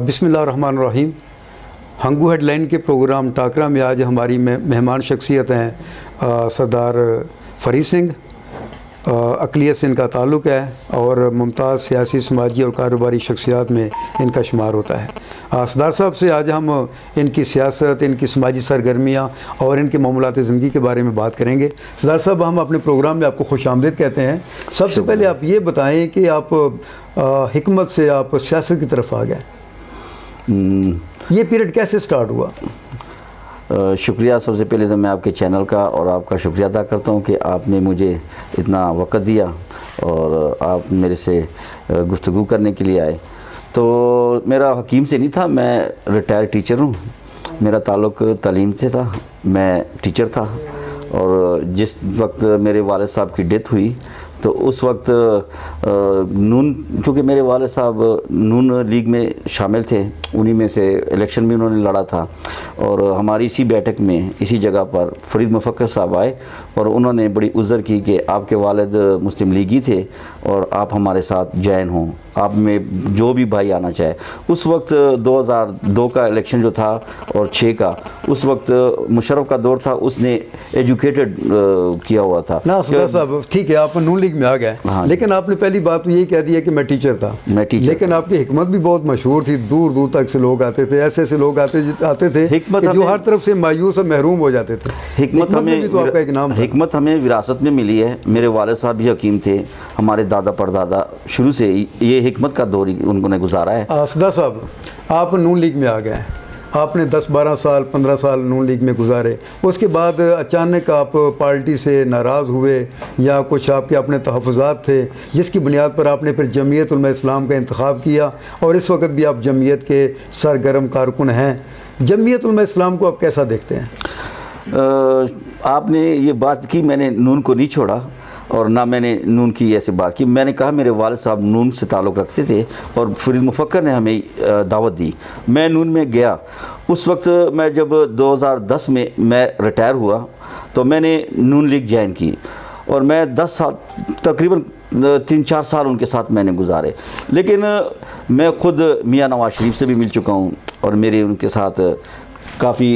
बिस्मिल्लाहिर्रहमानिर्रहीम। हंगू हेडलाइन के प्रोग्राम टाकरा में आज हमारी मेहमान शख्सियत हैं सरदार फरीद सिंह। अक़लियत से इनका ताल्लुक़ है और मुमताज़ सियासी, समाजी और कारोबारी शख्सियात में इनका शुमार होता है। सरदार साहब से आज हम इनकी सियासत, इनकी समाजी सरगर्मियाँ और इनके मामलात ज़िंदगी के बारे में बात करेंगे। सरदार साहब, हम अपने प्रोग्राम में आपको खुशामदीद कहते हैं। सबसे पहले आप ये बताएं कि आप हिकमत से आप सियासत की तरफ आ गए, ये पीरियड कैसे स्टार्ट हुआ? शुक्रिया। सबसे पहले तो मैं आपके चैनल का और आपका शुक्रिया अदा करता हूँ कि आपने मुझे इतना वक़्त दिया और आप मेरे से गुफ्तगू करने के लिए आए। तो मेरा हकीम से नहीं था, मैं रिटायर टीचर हूँ। मेरा ताल्लुक़ तालीम से था, मैं टीचर था। और जिस वक्त मेरे वालिद साहब की डेथ हुई तो उस वक्त नून, क्योंकि मेरे वालिद साहब नून लीग में शामिल थे, उन्हीं में से इलेक्शन भी उन्होंने लड़ा था। और हमारी इसी बैठक में, इसी जगह पर फरीद मुफक्कर साहब आए और उन्होंने बड़ी उज़्र की कि आपके वालिद मुस्लिम लीगी थे और आप हमारे साथ जॉइन हों, आप में जो भी भाई आना चाहे। उस वक्त 2002 का इलेक्शन जो था और 6 का, उस वक्त मुशर्रफ का दौर था, उसने एजुकेटेड किया हुआ था ना। सरदार साहब, ठीक है, आप नून लीग में आ गए, हाँ, लेकिन आपने पहली बात तो यही कह दिया कि मैं टीचर था। लेकिन आपकी हिकमत भी बहुत मशहूर थी, दूर दूर तक से लोग आते थे, ऐसे ऐसे लोग आते थे जो हर तरफ से मायूस और महरूम हो जाते थे। हिकमत हमें, तो आपका एक नाम, हिकमत हमें विरासत में मिली है। मेरे वालिद साहब भी हकीम थे, हमारे दादा परदादा शुरू से ये हिकमत का दौर उन्होंने गुजारा है। सरदार साहब, आप नून लीग में आ गए, आपने 10-12 साल 15 साल नून लीग में गुजारे। उसके बाद अचानक आप पार्टी से नाराज़ हुए या कुछ आपके अपने तहफ़्फ़ुज़ात थे, जिसकी बुनियाद पर आपने फिर जमीयत उलमा इस्लाम का इंतखाब किया और इस वक्त भी आप जमीयत के सरगर्म कारकुन हैं। जमीयत उलमा इस्लाम को आप कैसा देखते हैं? आपने ये बात की, मैंने नून को नहीं छोड़ा और ना मैंने नून की ऐसी बात की। मैंने कहा मेरे वालिद साहब नून से ताल्लुक़ रखते थे और फरीद मुफक्कर ने हमें दावत दी, मैं नून में गया। उस वक्त मैं जब 2010 में मैं रिटायर हुआ तो मैंने नून लीग ज्वाइन की और मैं 10 साल, तकरीबन 3-4 साल उनके साथ मैंने गुजारे। लेकिन मैं ख़ुद मियाँ नवाज शरीफ से भी मिल चुका हूँ और मेरे उनके साथ काफ़ी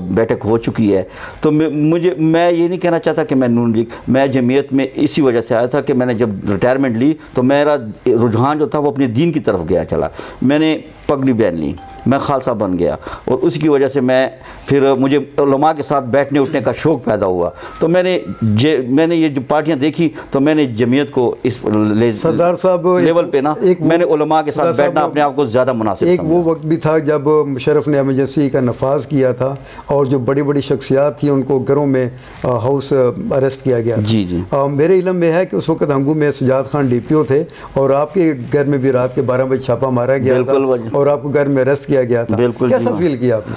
बैठक हो चुकी है। तो मैं ये नहीं कहना चाहता कि मैं नून लीग, मैं जमीयत में इसी वजह से आया था कि मैंने जब रिटायरमेंट ली तो मेरा रुझान जो था वो अपने दीन की तरफ गया चला। मैंने पगड़ी पहन ली, मैं खालसा बन गया और उसकी वजह से मुझे उलमा के साथ बैठने उठने का शौक़ पैदा हुआ। तो मैंने ये जो पार्टियां देखी तो मैंने जमीयत को इस सरदार साहब लेवल पे ना, मैंने उलमा के साथ बैठना अपने आप को ज़्यादा मुनासिब समझा। वो वक्त भी था जब मुशर्रफ ने एमरजेंसी का नफाज किया था और जो बड़ी बड़ी शख्सियात थी उनको घरों में हाउस अरेस्ट किया गया। जी जी। मेरे इल्म में है कि उस वक्त हंगू में सजाद खान DPO थे और आपके घर में भी रात के 12 बजे छापा मारा गया था और आपको घर में अरेस्ट किया गया था। बिल्कुल। कैसा फील किया आपने?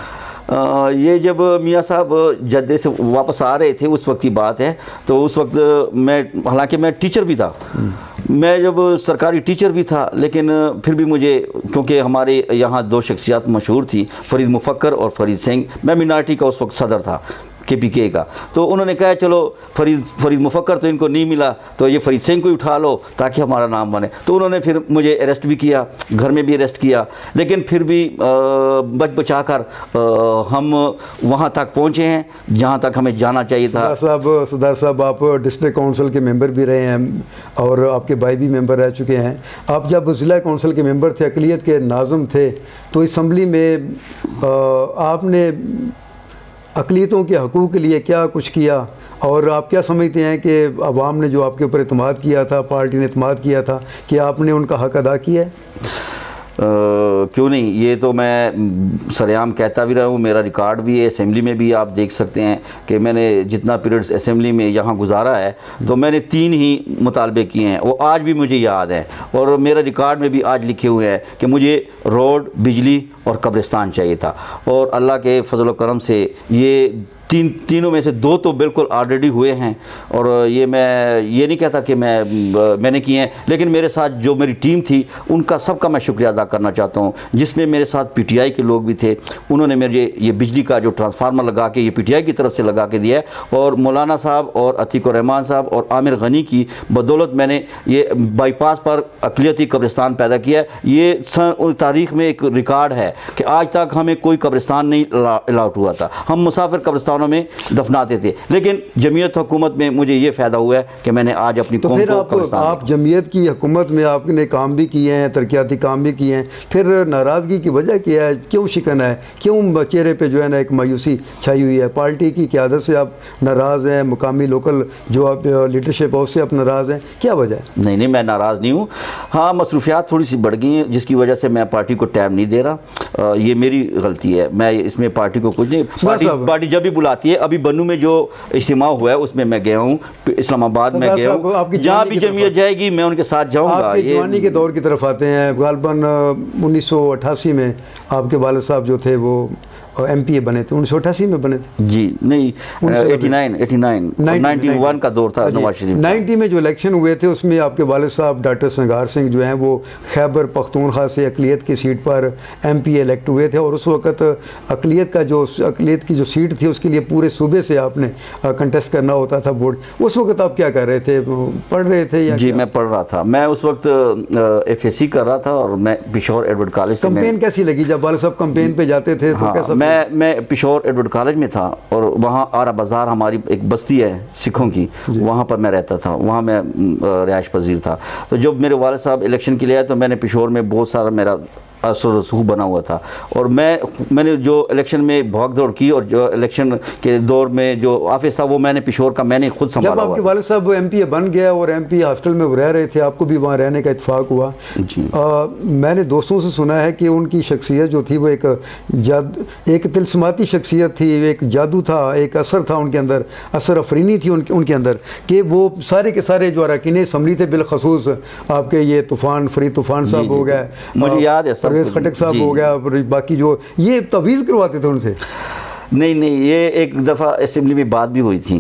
ये जब मियाँ साहब जद्दे से वापस आ रहे थे उस वक्त की बात है। तो उस वक्त मैं, हालांकि मैं टीचर भी था, मैं जब सरकारी टीचर भी था, लेकिन फिर भी मुझे, क्योंकि हमारे यहाँ 2 शख्सियात मशहूर थी, फरीद मुफक्कर और फरीद सिंह। मैं मिनार्टी का उस वक्त सदर था KPK का। तो उन्होंने कहा चलो फरीद मुफक्कर तो इनको नहीं मिला तो ये फरीद सिंह को उठा लो ताकि हमारा नाम बने। तो उन्होंने फिर मुझे अरेस्ट भी किया, घर में भी अरेस्ट किया, लेकिन फिर भी बचा कर हम वहाँ तक पहुँचे हैं जहाँ तक हमें जाना चाहिए था। सरदार साहब, आप डिस्ट्रिक्ट काउंसिल के मेंबर भी रहे हैं और आपके भाई भी मेंबर रह चुके हैं। आप जब ज़िला काउंसिल के मेंबर थे, अक़लियत के नाज़िम थे, तो असम्बली में आपने अक़लियतों के हकूक़ के लिए क्या कुछ किया और आप क्या समझते हैं कि अवाम ने जो आपके ऊपर इत्मीनान किया था, पार्टी ने इत्मीनान किया था, कि आपने उनका हक़ अदा किया है? क्यों नहीं, ये तो मैं सरेआम कहता भी रहा हूँ, मेरा रिकॉर्ड भी है। असेंबली में भी आप देख सकते हैं कि मैंने जितना पीरियड्स असेंबली में यहाँ गुजारा है तो मैंने 3 ही मुतालबे किए हैं, वो आज भी मुझे याद है और मेरा रिकॉर्ड में भी आज लिखे हुए हैं कि मुझे रोड, बिजली और कब्रिस्तान चाहिए था। और अल्लाह के फजल व करम से ये तीनों में से 2 तो बिल्कुल ऑलरेडी हुए हैं, और मैं ये नहीं कहता कि मैंने किए हैं, लेकिन मेरे साथ जो मेरी टीम थी उनका सबका मैं शुक्रिया अदा करना चाहता हूँ, जिसमें मेरे साथ पीटीआई के लोग भी थे। उन्होंने मेरे ये बिजली का जो ट्रांसफार्मर लगा के ये पीटीआई की तरफ से लगा के दिया है, और मौलाना साहब और अतीक रहमान साहब और आमिर गनी की बदौलत मैंने ये बाईपास पर अक़लियती कब्रिस्तान पैदा किया है। ये तारीख़ में एक रिकॉर्ड है कि आज तक हमें कोई कब्रिस्तान नहीं अलाउट हुआ था, हम मुसाफिर कब्रिस्तानों में दफनाते थे, लेकिन जमीयत हुकूमत में मुझे ये फ़ायदा हुआ है कि मैंने आज अपनी तो फिर आप जमीयत की हुकूमत में आपने काम भी किए हैं, तरक्याती काम भी किए हैं, फिर नाराज़गी की वजह क्या है, क्यों शिकन है, क्यों चेहरे पे जो है ना एक मायूसी छाई हुई है? पार्टी की क़यादत से आप नाराज़ हैं, मुकामी लोकल जो आप लीडरशिप है उससे आप नाराज़ हैं, क्या वजह है? नहीं, मैं नाराज़ नहीं हूँ। हाँ, मसरूफियात थोड़ी सी बढ़ गई हैं, जिसकी वजह से मैं पार्टी को टाइम नहीं दे रहा। ये मेरी गलती है, मैं इसमें पार्टी को कुछ नहीं। पार्टी जब भी बुलाती है, अभी बन्नू में जो इज्तिमा हुआ है उसमें मैं गया हूँ, इस्लामाबाद में गया हूँ, जहाँ भी जमीयत जाएगी मैं उनके साथ जाऊँगा। आपके जवानी के दौर की तरफ आते हैं, गालबन 1988 में आपके वालिद साहब जो थे वो MPA बने थे, 1988 में बने थे जी। नहीं, 91 का दौर था नवाज शरीफ। 90 में जो इलेक्शन हुए थे उसमें आपके वालिद साहब डॉक्टर संगार सिंह जो हैं वो खैबर पख्तूनख्वा से अक़लियत की सीट पर MPA इलेक्ट हुए थे, और उस वक़्त अक़लियत की जो सीट थी उसके लिए पूरे सूबे से आपने कंटेस्ट करना होता था वोट। उस वक्त आप क्या कर रहे थे, पढ़ रहे थे या? जी, मैं पढ़ रहा था। मैं उस वक्त FSC कर रहा था, और मैं पेशावर एडवर्ड कॉलेज से। कंपेन कैसी लगी जब वालिद साहब कंपेन पे जाते थे? हाँ, कैसा? मैं पेशावर एडवर्ड कॉलेज में था, और वहाँ आरा बाज़ार हमारी एक बस्ती है सिखों की, वहाँ पर मैं रहता था, वहाँ मैं रिहाइश पजीर था। तो जब मेरे वालिद साहब इलेक्शन के लिए आए तो मैंने पेशावर में बहुत सारा मेरा असर रसूख बना हुआ था, और मैंने जो इलेक्शन में भाग दौड़ की, और जो इलेक्शन के दौर में जो ऑफिस था वो मैंने पेशावर का मैंने खुद संभाला। जब आपके वालिद साहब MPA बन गया और MP हॉस्टल में वो रह रहे थे, आपको भी वहाँ रहने का इत्फाक हुआ जी। मैंने दोस्तों से सुना है कि उनकी शख्सियत जो थी वो एक तिलस्माती शख्सियत थी, एक जादू था, एक असर था उनके अंदर, असर अफरीनी थी उनके अंदर, कि वो सारे के सारे जो अरकान असम्बली थे, बिलखसूस आपके ये फरीद तूफ़ान साहब हो गए, मुझे याद है, परवेज़ खटक साहब हो गया, बाकी जो ये तवीज़ करवाते थे उनसे। नहीं, ये एक दफ़ा असेंबली में बात भी हुई थी।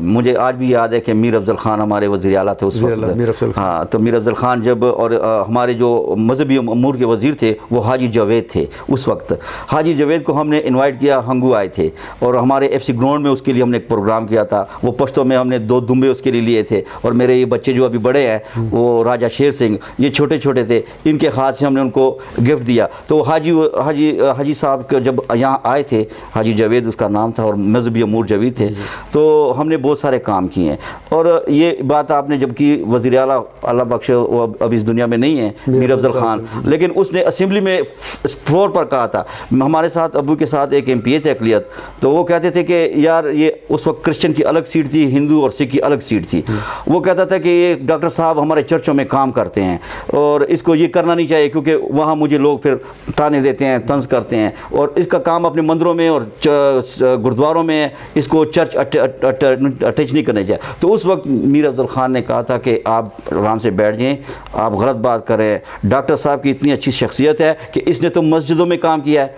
मुझे आज भी याद है कि मीर अफजल खान हमारे वज़ीर आला थे उस वक्त। हाँ, तो मीर अफजल खान जब, और हमारे जो मजहबी अमूर के वज़ीर थे वो हाजी जावेद थे उस वक्त। हाजी जावेद को हमने इनवाइट किया, हंगू आए थे, और हमारे FC ग्राउंड में उसके लिए हमने एक प्रोग्राम किया था। वो पश्तों में हमने 2 दुम्बे उसके लिए लिए थे, और मेरे ये बच्चे जो अभी बड़े हैं वो राजा शेर सिंह, ये छोटे छोटे थे, इनके हाथ से हमने उनको गिफ्ट दिया। तो हाजी साहब जब यहाँ आए थे, हाजी जावेद उसका नाम था, और मजहबी अमूर जावेद थे, तो हमने बहुत सारे काम किए हैं। और ये बात आपने जब की, वज़ीर आला अल्लाह बख्शे वो अब इस दुनिया में नहीं है, मीर अफजल खान, लेकिन उसने असेंबली में फ्लोर पर कहा था, हमारे साथ अबू के साथ एक MPA थे अक़लियत, तो वो कहते थे कि यार ये उस वक्त क्रिश्चियन की अलग सीट थी, हिंदू और सिख की अलग सीट थी। वो कहता था कि ये डॉक्टर साहब हमारे चर्चों में काम करते हैं, और इसको ये करना नहीं चाहिए, क्योंकि वहाँ मुझे लोग फिर ताने देते हैं, तंज करते हैं, और इसका काम अपने मंदिरों में और गुरुद्वारों में, इसको चर्च अटैच नहीं करना चाहिए। तो उस वक्त मीर अफजल खान ने कहा था कि आप आराम से बैठ जाएं, आप गलत बात कर रहे हैं, डॉक्टर साहब की इतनी अच्छी शख्सियत है कि इसने तो मस्जिदों में काम किया है,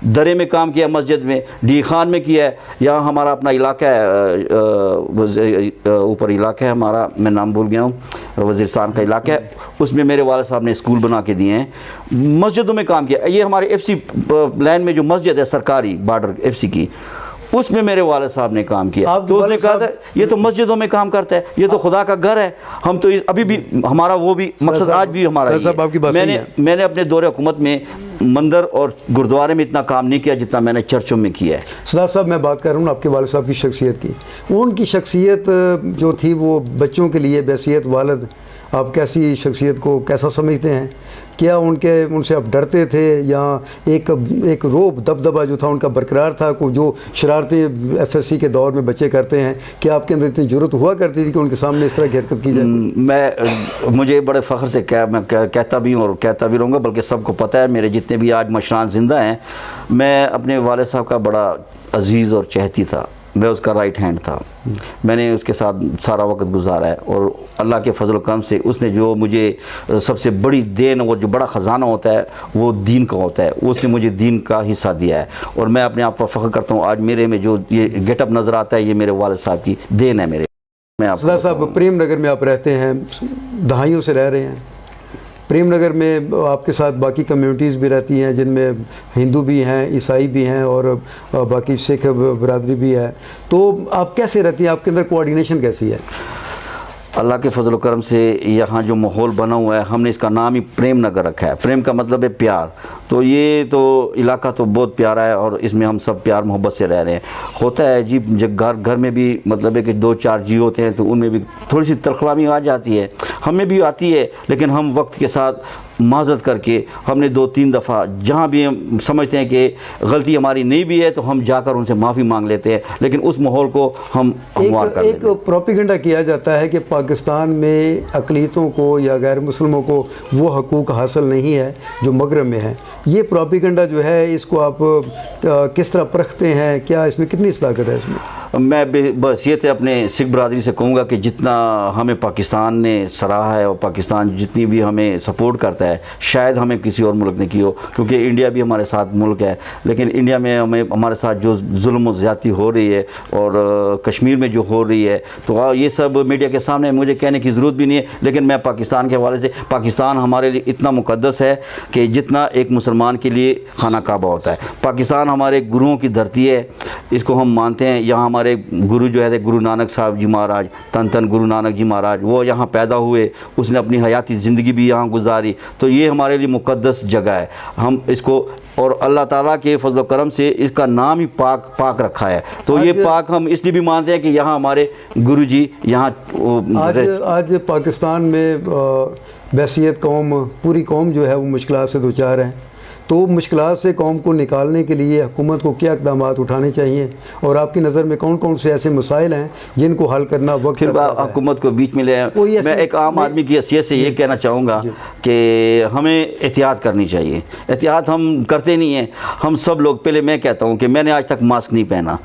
दरे में काम किया, मस्जिद में, डी खान में किया है, यहाँ हमारा अपना इलाका है, ऊपर इलाका है हमारा, मैं नाम भूल गया हूँ, वज़ीरस्तान का इलाका है, उसमें मेरे वाले साहब ने स्कूल बना के दिए हैं, मस्जिदों में काम किया। ये हमारे FC लैन में जो मस्जिद है सरकारी बॉर्डर FC की, उसमें मेरे वाले साहब ने काम किया। तो उसने कहा था ये तो मस्जिदों में काम करता है, ये तो खुदा का घर है, हम तो अभी भी हमारा वो भी मकसद आज भी हमारा मैंने अपने दौरे हुकूमत में मंदिर और गुरुद्वारे में इतना काम नहीं किया जितना मैंने चर्चों में किया है। सदात साहब, मैं बात कर रहा हूँ आपके वालिद साहब की शख्सियत की। उनकी शख्सियत जो थी वो बच्चों के लिए बहसीयत वालिद आप कैसी शख्सियत को कैसा समझते हैं? क्या उनसे आप डरते थे, या एक रोब दबदबा जो था उनका बरकरार था, को जो शरारतें FSC के दौर में बच्चे करते हैं, क्या आपके अंदर इतनी ज़रूरत हुआ करती थी कि उनके सामने इस तरह की हरकत की जाए? मुझे बड़े फ़ख्र से मैं कहता भी हूँ और कहता भी रहूँगा, बल्कि सबको पता है, मेरे जितने भी आज मशरान ज़िंदा हैं, मैं अपने वालिद साहब का बड़ा अजीज़ और चहती था। मैं उसका राइट हैंड था। मैंने उसके साथ सारा वक्त गुजारा है और अल्लाह के फजल करम से उसने जो मुझे सबसे बड़ी देन और जो बड़ा ख़जाना होता है वो दीन का होता है, उसने मुझे दीन का हिस्सा दिया है। और मैं अपने आप पर फ़ख्र करता हूँ, आज मेरे में जो ये गेटअप नज़र आता है ये मेरे वालिद साहब की देन है मेरे। मैं आप सरदार साहब, प्रेम नगर में आप रहते हैं, दहाइयों से रह रहे हैं। प्रेम नगर में आपके साथ बाकी कम्युनिटीज़ भी रहती हैं जिनमें हिंदू भी हैं, ईसाई भी हैं और बाकी सिख बरादरी भी है। तो आप कैसे रहती हैं, आपके अंदर कोऑर्डिनेशन कैसी है? अल्लाह के फजल करम से यहाँ जो माहौल बना हुआ है, हमने इसका नाम ही प्रेम नगर रखा है। प्रेम का मतलब है प्यार। तो ये तो इलाका तो बहुत प्यारा है और इसमें हम सब प्यार मोहब्बत से रह रहे हैं। होता है जी, जब घर में भी मतलब है कि 2-4 जी होते हैं तो उनमें भी थोड़ी सी तरखलामी आ जाती है, हमें भी आती है, लेकिन हम वक्त के साथ माजरत करके हमने 2-3 दफ़ा जहाँ भी हम समझते हैं कि गलती हमारी नहीं भी है तो हम जाकर उनसे माफ़ी मांग लेते हैं, लेकिन उस माहौल को हम हमवार कर देते हैं। एक प्रोपेगेंडा किया जाता है कि पाकिस्तान में अक़लियतों को या गैर मुस्लिमों को वो हकूक़ हासिल नहीं है जो मगरब में है। ये प्रोपेगेंडा जो है, इसको आप किस तरह परखते हैं? क्या इसमें कितनी सदाकत है इसमें? मैं बस ये थे अपने सिख बरादरी से कहूँगा कि जितना हमें पाकिस्तान ने सराहा है और पाकिस्तान जितनी भी हमें सपोर्ट करता है, शायद हमें किसी और मुल्क ने की हो, क्योंकि इंडिया भी हमारे साथ मुल्क है, लेकिन इंडिया में हमारे साथ जो जुल्म और ज़्यादती हो रही है और कश्मीर में जो हो रही है, तो ये सब मीडिया के सामने मुझे कहने की ज़रूरत भी नहीं है। लेकिन मैं पाकिस्तान के हवाले से, पाकिस्तान हमारे लिए इतना मुक़द्दस है कि जितना एक मुसलमान के लिए खाना काबा होता है। पाकिस्तान हमारे गुरुओं की धरती है, इसको हम मानते हैं। यहाँ हमारे गुरु जो है गुरु नानक साहब जी महाराज, तन गुरु नानक जी महाराज, वो यहाँ पैदा हुए, उसने अपनी हयाती ज़िंदगी भी यहाँ गुजारी। तो ये हमारे लिए मुक़द्दस जगह है। हम इसको, और अल्लाह ताला के फजल करम से इसका नाम ही पाक रखा है। तो ये पाक हम इसलिए भी मानते हैं कि यहाँ हमारे गुरु जी यहाँ आज पाकिस्तान में बैसियत कौम, पूरी कौम जो है वो मुश्किलात से दो चार है। तो मुश्किलात से कौम को निकालने के लिए हुकूमत को क्या इक़दाम उठाने चाहिए, और आपकी नज़र में कौन कौन से ऐसे मसाइल हैं जिनको हल करना वक्त? फिर हुकूमत को बीच में ले आए। मैं एक आम आदमी की हैसियत से ये कहना चाहूँगा कि हमें एहतियात करनी चाहिए। एहतियात हम करते नहीं हैं। हम सब लोग, पहले मैं कहता हूँ कि मैंने आज तक मास्क नहीं पहना,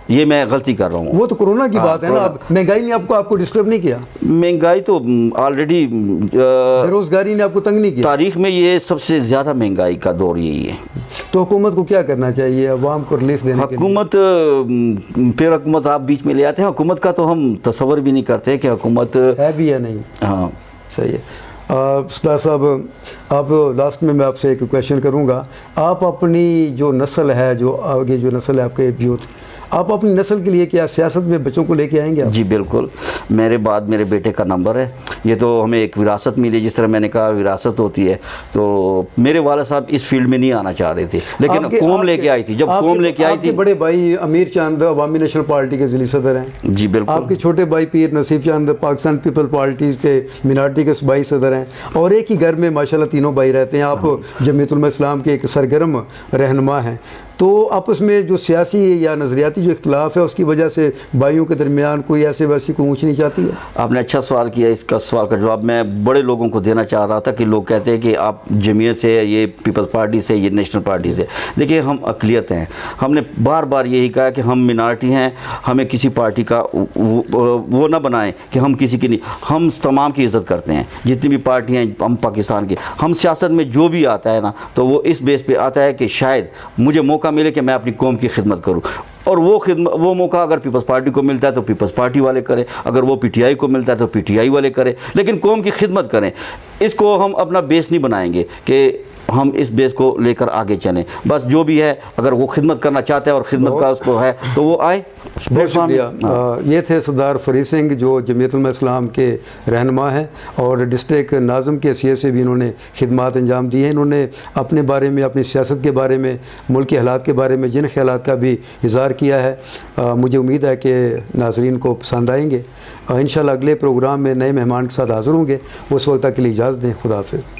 ये मैं गलती कर रहा हूँ। वो तो कोरोना की बात है ना। अब महंगाई ने आपको डिस्टर्ब नहीं किया? महंगाई तो ऑलरेडी, बेरोजगारी ने आपको तंग नहीं किया? तारीख में ये सबसे ज़्यादा महंगाई का दौर यही है। तो हुकूमत को क्या करना चाहिए अवाम को रिलीफ देने के लिए? फिर हुकूमत आप बीच में ले आते हैं। हुकूमत का तो हम तस्वर भी नहीं करते कि हुकूमत है भी या नहीं। हाँ, सही है। सरदार साहब, आप लास्ट में मैं आपसे एक क्वेश्चन करूँगा। आप अपनी जो नस्ल है, जो आगे जो नस्ल है आपके यूथ, आप अपनी नस्ल के लिए क्या सियासत में बच्चों को लेके आएंगे आप? जी बिल्कुल। मेरे बाद मेरे बेटे का नंबर है। ये तो हमें एक विरासत मिली, जिस तरह मैंने कहा विरासत होती है। तो मेरे वाला साहब इस फील्ड में नहीं आना चाह रहे थे, लेकिन कौम लेके आई थी। जब कौम लेके आई थी, बड़े भाई अमीर चंद अवामी नेशनल पार्टी के ज़िली सदर हैं। जी बिल्कुल। आपके छोटे भाई पीर नसीब चंद पाकिस्तान पीपल पार्टी के मिनार्टी के सूबाई सदर हैं, और एक ही घर में माशाल्लाह तीनों भाई रहते हैं। आप जमीयत उलमा इस्लाम के एक सरगर्म रहनुमा हैं। तो आपस में जो सियासी या नज़रियाती जो इख्तलाफ है, उसकी वजह से भाइयों के दरमियान कोई ऐसे वैसी कोई ऊँच नीच आती है? आपने अच्छा सवाल किया। इसका सवाल का जवाब मैं बड़े लोगों को देना चाह रहा था कि लोग कहते हैं कि आप जमीयत से, ये पीपल्स पार्टी से, ये नेशनल पार्टी से। देखिए, हम अक़लियत हैं। हमने बार बार यही कहा कि हम मिनारिटी हैं, हमें किसी पार्टी का वो ना बनाएं कि हम किसी की नहीं। हम तमाम की इज़्ज़त करते हैं, जितनी भी पार्टी हैं हम पाकिस्तान की। हम सियासत में जो भी आता है ना, तो वो इस बेस पे आता है कि शायद मुझे मौका मिले कि मैं अपनी कौम की खिदमत करूं, और वो मौका अगर पीपल्स पार्टी को मिलता है तो पीपल्स पार्टी वाले करें, अगर वो पीटीआई को मिलता है तो पीटीआई वाले करें, लेकिन कौम की खिदमत करें। इसको हम अपना बेस नहीं बनाएंगे कि हम इस बेस को लेकर आगे चलें। बस जो भी है, अगर वो खिदमत करना चाहता है और खिदमत का उसको है तो वो आए। बहुत शुक्रिया। ये थे सरदार फरीद सिंह, जो जमीयत उलमा इस्लाम के रहनुमा हैं और डिस्ट्रिक्ट नाज़िम की हैसियत से भी इन्होंने खिदमात अंजाम दी हैं। इन्होंने अपने बारे में, अपनी सियासत के बारे में, मुल्क के हालात के बारे में जिन ख्यालात का भी इज़हार किया है। मुझे उम्मीद है कि नाज़रीन को पसंद आएंगे। इंशाअल्लाह अगले प्रोग्राम में नए मेहमान के साथ हाज़िर होंगे। उस वक्त तक के लिए इजाज़त दें। खुदा हाफ़िज़।